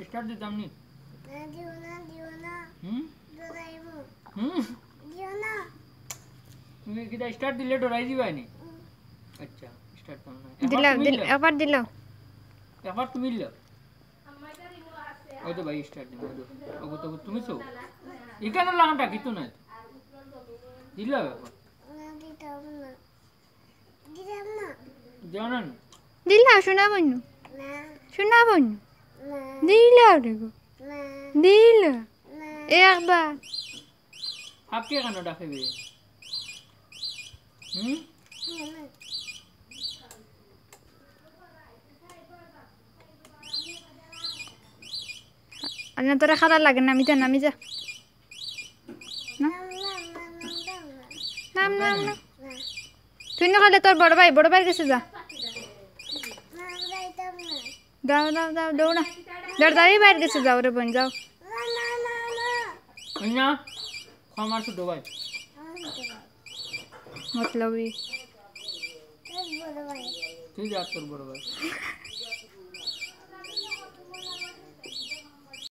start दिताम नी दियो ना डराइबो दियो ना तुम्ही किती स्टार्ट दिले डरायची बाय नी अच्छा स्टार्ट करना दिला এবার দিলো এবার তুমি দিলে ওই তো ভাই স্টার্ট দিন ওগো তো তুমি সো এখানে লাগাটা কিছু নাই দিলা ব্যাপার দিতাম না জানেন দিলা শোনা বন্ধু না শোনা বন্ধু না দিলা দেখো না দিলা না একবার আপনি কেন ডাকবে আর তোরা খারাপ লাগে নামি যা নাম নাম না তুই না খালে তোর বড় ভাই কাছে যা দাও দাও দাও দৌড়া দৌড়াই বাইরে কাছে যাও রে বোন যাও না আমার ছোট ভাই মতলবই তুই যা তোর বড় ভাই